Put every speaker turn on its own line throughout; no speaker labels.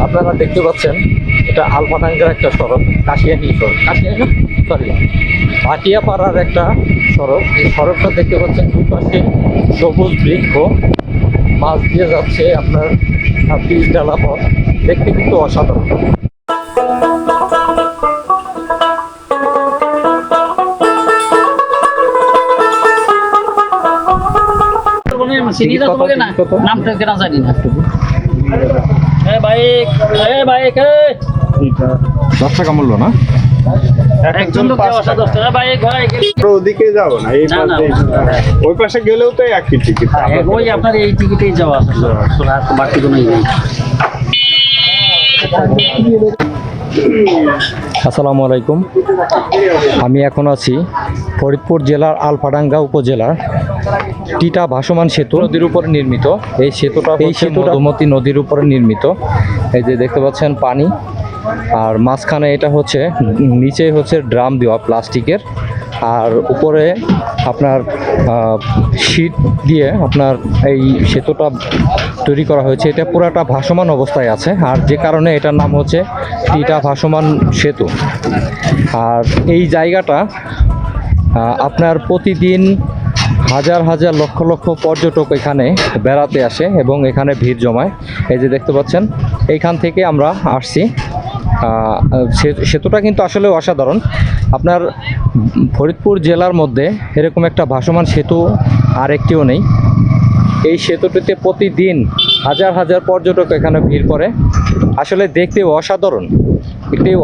আপনারা দেখতে পাচ্ছেন এটা আলফাডাঙ্গার একটা সড়ক, কাশিয়ানি সড়ক, ভাটিয়াপাড়ার একটা সড়ক। এই সড়কটা দেখতে পাচ্ছেন দুপাশে সবুজ বৃক্ষ, মাছ দিয়ে যাচ্ছে আপনার পিচ ঢালা পথ, দেখতে কিন্তু অসাধারণ।
নামটা কেনা জানি না।
10 টাকা মূল্য না?
একজন লোক যাওয়া 10 টাকা, বাইক ভাই
ওদিকে যাবো না, এই পাশে ওই পাশে গেলেও তো একই টিকিট।
ওই আপনার এই টিকিটেই যাওয়া আসলে আর বাকি কোনো নেই।
আসসালামু আলাইকুম, আমি এখন আছি ফরিদপুর জেলার আলফাডাঙ্গা উপজেলার টিটা ভাসমান সেতু নদীর উপরে নির্মিত। এই সেতুটা মধুমতি নদীর উপরে নির্মিত। এই যে দেখতে পাচ্ছেন পানি, আর মাঝখানে এটা হচ্ছে নিচে হচ্ছে ড্রাম দেওয়া প্লাস্টিকের, আর উপরে আপনার শীট দিয়ে আপনার এই সেতুটা তৈরি করা হয়েছে। এটা পুরাটা ভাসমান অবস্থায় আছে, আর যে কারণে এটার নাম হচ্ছে টিটা ভাসমান সেতু। আর এই জায়গাটা আপনার প্রতিদিন হাজার হাজার লক্ষ লক্ষ পর্যটক এখানে বেড়াতে আসে এবং এখানে ভিড় জমায়। এই যে দেখতে পাচ্ছেন, এইখান থেকে আমরা আসছি। সেতুটা কিন্তু আসলে অসাধারণ। আপনার ফরিদপুর জেলার মধ্যে এরকম একটা ভাসমান সেতু আর একটিও নেই। এই সেতুটিতে প্রতিদিন হাজার হাজার পর্যটক এখানে ভিড় করে। আসলে দেখতে অসাধারণ,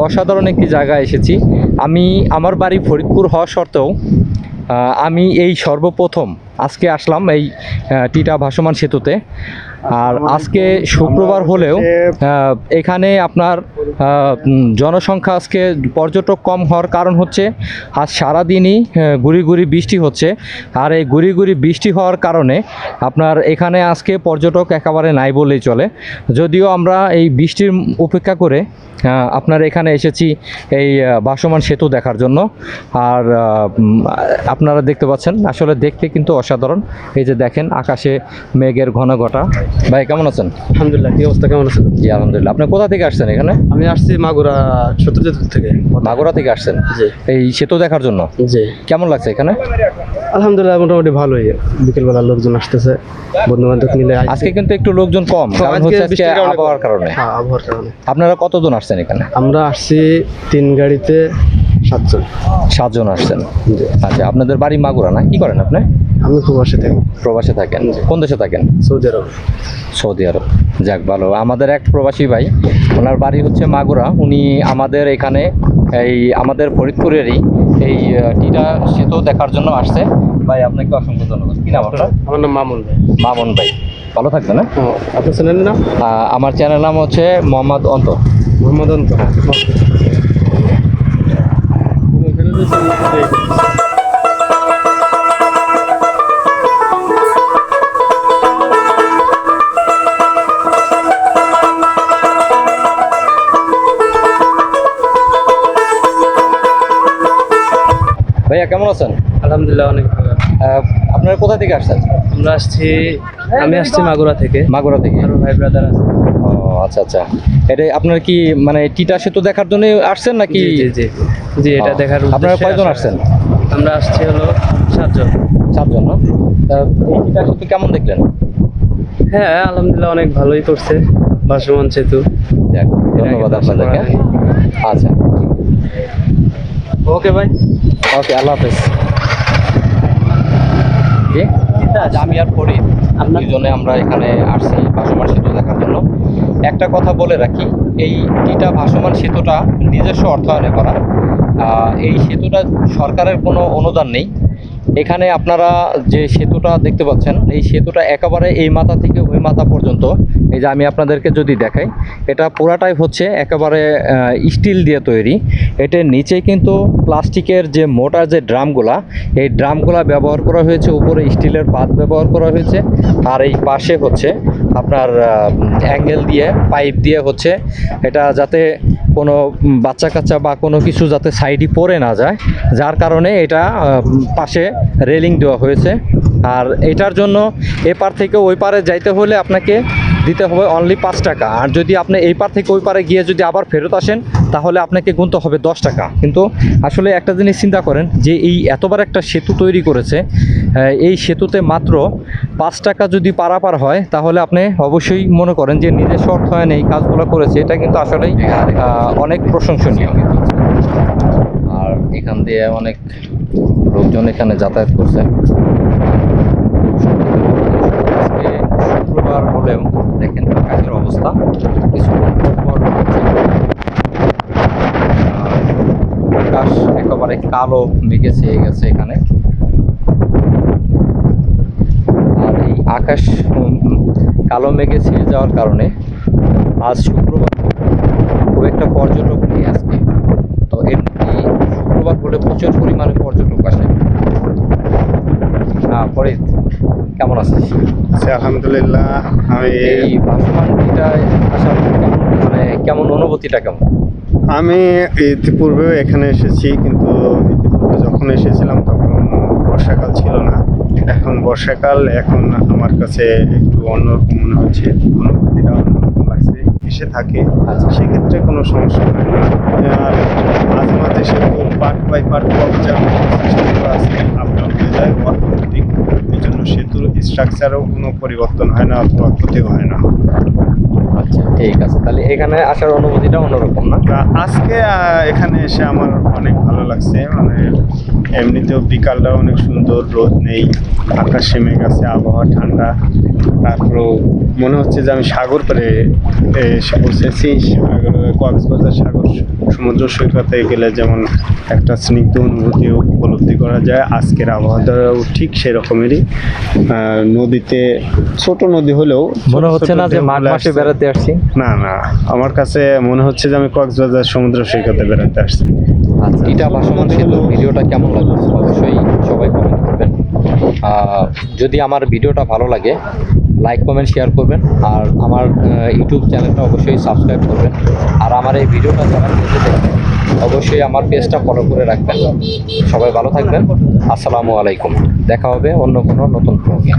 অসাধারণ একটি জায়গায় এসেছি আমি। আমার বাড়ি ফরিদপুর হওয়া সত্ত্বেও আমি এই সর্বপ্রথম আজকে আসলাম এই টিটা ভাসমান সেতুতে। আর আজকে শুক্রবার হলেও এখানে আপনার জনসংখ্যা, আজকে পর্যটক কম হওয়ার কারণ হচ্ছে আজ সারাদিনই গুড়ি গুড়ি বৃষ্টি হচ্ছে। আর এই গুড়ি গুড়ি বৃষ্টি হওয়ার কারণে আপনার এখানে আজকে পর্যটক একেবারে নাই বললেই চলে। যদিও আমরা এই বৃষ্টির উপেক্ষা করে আপনার এখানে এসেছি এই ভাসমান সেতু দেখার জন্য। আর আপনারা দেখতে পাচ্ছেন আসলে দেখতে কিন্তু অসাধারণ। এই যে দেখেন আকাশে মেঘের ঘন ঘটা। ভাই কেমন আছেন?
আলহামদুলিল্লাহ, কি অবস্থা, কেমন আছেন?
জি আলহামদুলিল্লাহ। আপনি কোথা থেকে আসছেন এখানে?
আমি আসছি মাগুরা সত্যজিৎ থেকে।
মাগুরা থেকে আসছেন
জি।
এই সেতু দেখার জন্য?
জি।
কেমন লাগছে এখানে?
আলহামদুলিল্লাহ, মোটামুটি ভালোই। বিকেলবেলা লোকজন আসতেছে, বন্ধু বান্ধব মিলে।
আজকে কিন্তু একটু লোকজন কম, কারণ হচ্ছে আজকে আবহাওয়ার কারণে।
হ্যাঁ, আবহাওয়ার কারণে।
আপনারা কতজন আসছেন এখানে?
আমরা আসছি 3 গাড়িতে 7 জন।
7 জন আসছেন। আচ্ছা, আপনাদের বাড়ি মাগুরা না? কি করেন আপনি?
আমি প্রবাসে থাকি।
প্রবাসে থাকেন? কোন দেশে থাকেন?
সৌদি আরব।
সৌদি আরব, যাক ভালো। আমাদের এক প্রবাসী ভাই, ওনার বাড়ি হচ্ছে মাগুরা। উনি আমাদের এখানে এই আমাদের ফরিদপুরেরই এই টিটা সেতু দেখার জন্য আসছে। ভাই আপনাকে অসংখ্য ধন্যবাদ। কি নাম আপনার?
আমার নাম মামুন ভাই।
মামুন ভাই, ভালো থাকবেন। না
আপনার চ্যানেলের নাম?
আমার চ্যানেল নাম হচ্ছে মোহাম্মদ অন্তর।
মোহাম্মদ অন্তর।
ভাইয়া কেমন আছেন?
আলহামদুলিল্লাহ, অনেক ভালো।
আপনারা কোথা থেকে আসছেন?
আমি আসছি মাগুরা থেকে।
মাগুরা থেকে?
আর ভাই ব্রাদার আছে।
ও আচ্ছা আচ্ছা। এটা আপনার কি মানে টিটা সেতু দেখার জন্য আসছেন নাকি?
জি জি জি, এটা দেখার।
আপনারা কয়জন আসছেন?
আমরা আসছি হলো 7 জন।
7 জন না? এই টিটা সেতু কেমন দেখলেন?
হ্যাঁ আলহামদুলিল্লাহ, অনেক ভালোই করছে ভাসমান সেতু।
যাক, ধন্যবাদ আপনাদেরকে। আচ্ছা
ওকে ভাই,
ওকে, আল্লাহ হাফেজ। জি, আমি আর ফরিদ দুজনে আমরা এখানে আসছি ভাসমান সেতু দেখার জন্য। একটা কথা বলে রাখি, এই টিটা ভাসমান সেতুটা নিজস্ব অর্থায়নে করা। এই সেতুটা সরকারের কোনো অনুদান নেই। এখানে আপনারা যে সেতুটা দেখতে পাচ্ছেন, এই সেতুটা একেবারে এই মাথা থেকে ওই মাথা পর্যন্ত, এই যে আমি আপনাদেরকে যদি দেখাই, এটা পুরাটাই হচ্ছে একেবারে স্টিল দিয়ে তৈরি। এটার নিচে কিন্তু প্লাস্টিকের যে মোটা যে ড্রামগুলা, এই ড্রামগুলা ব্যবহার করা হয়েছে, উপরে স্টিলের পাত ব্যবহার করা হয়েছে। আর এই পাশে হচ্ছে আপনার অ্যাঙ্গেল দিয়ে, পাইপ দিয়ে হচ্ছে এটা যাতে কোনো বাচ্চা কাচ্চা বা কোনো কিছু যাতে সাইডে পড়ে না যায়, যার কারণে এটা পাশে রেলিং দেওয়া হয়েছে। আর এটার জন্য এপার থেকে ওই পারে যাইতে হলে আপনাকে দিতে হবে অনলি 5 টাকা। আর যদি আপনি এই পার থেকে ওই পারে গিয়ে যদি আবার ফেরত আসেন তাহলে আপনাকে গুনতে হবে 10 টাকা। কিন্তু আসলে একটা জিনিস চিন্তা করেন যে এই এতবার একটা সেতু তৈরি করেছে, এই সেতুতে মাত্র 5 টাকা যদি পারাপার হয় তাহলে আপনি অবশ্যই মনে করেন যে নিজস্ব অর্থায়নে এই কাজগুলো করেছে, এটা কিন্তু আসলেই অনেক প্রশংসনীয়। আর এখান দিয়ে অনেক লোকজন এখানে যাতায়াত করছে। আজকে শুক্রবার হলেও দেখেন আকাশের অবস্থা কিছুক্ষণ পর হচ্ছে আকাশ একেবারে কালো মেঘে ছেয়ে গেছে এখানে। আর এই আকাশ কালো মেঘে ছেয়ে যাওয়ার কারণে আজ শুক্রবার খুব একটা পর্যটক নেই আজকে। তো এমনি শুক্রবার হলে প্রচুর পরিমাণে পর্যটক আসে। ফরিদ, কেমন আছিস?
আলহামদুলিল্লাহ। আমি
এই ভাসমানটিটায় আসার মানে কেমন অনুভূতিটা কেমন?
আমি ইতিপূর্বেও এখানে এসেছি, কিন্তু ইতিপূর্বে যখন এসেছিলাম তখন বর্ষাকাল ছিল না। এখন বর্ষাকাল, এখন আমার কাছে একটু অন্যরকম মনে হচ্ছে, অনুভূতিটা অন্যরকম লাগছে। এসে থাকে সেক্ষেত্রে কোনো সমস্যা হয় না। আর মাঝে মাঝে সেগুলো পার্ট বাই পার্ট সেগুলো আছে আপনার হয়ে যায় অটোমেটিক। এই জন্য সেতুর স্ট্রাকচারও কোনো পরিবর্তন হয় না অথবা ক্ষতিও হয় না।
আচ্ছা, ঠিক আছে। তাহলে এখানে আসার অনুভূতিটা অন্যরকম না?
তা আজকে এখানে এসে আমার অনেক ভালো লাগছে। মানে এমনিতেও বিকালটা অনেক সুন্দর, রোদ নেই, আকাশে মেঘ আছে, আবহাওয়া ঠান্ডা। তারপরেও মনে হচ্ছে যে আমি সাগর পাড়ে এসে পৌঁছেছি। কক্সবাজার সাগর সমুদ্র সৈকতে গেলে যেমন একটা স্নিগ্ধ অনুভূতি উপলব্ধি করা যায়, আজকের আবহাওয়াটাও ঠিক সেরকমেরই। নদীতে ছোট নদী হলেও
মনে হচ্ছে না যে মাঘ মাসে বেড়াতে আসছি?
না না, আমার কাছে মনে হচ্ছে যে আমি কক্সবাজার সমুদ্র সৈকতে বেড়াতে আসছি।
আচ্ছা, এটা ভাসমান সেতু ভিডিওটা কেমন লাগলো অবশ্যই সবাই কমেন্ট করবেন। যদি আমার ভিডিওটা ভালো লাগে লাইক কমেন্ট শেয়ার করবেন, আর আমার ইউটিউব চ্যানেলটা অবশ্যই সাবস্ক্রাইব করবেন। আর আমার এই ভিডিওটা যারা দেখতে দেখবেন অবশ্যই আমার পেজটা ফলো করে রাখবেন। সবাই ভালো থাকবেন। আসসালামু আলাইকুম। দেখা হবে অন্য কোনো নতুন ব্লগে।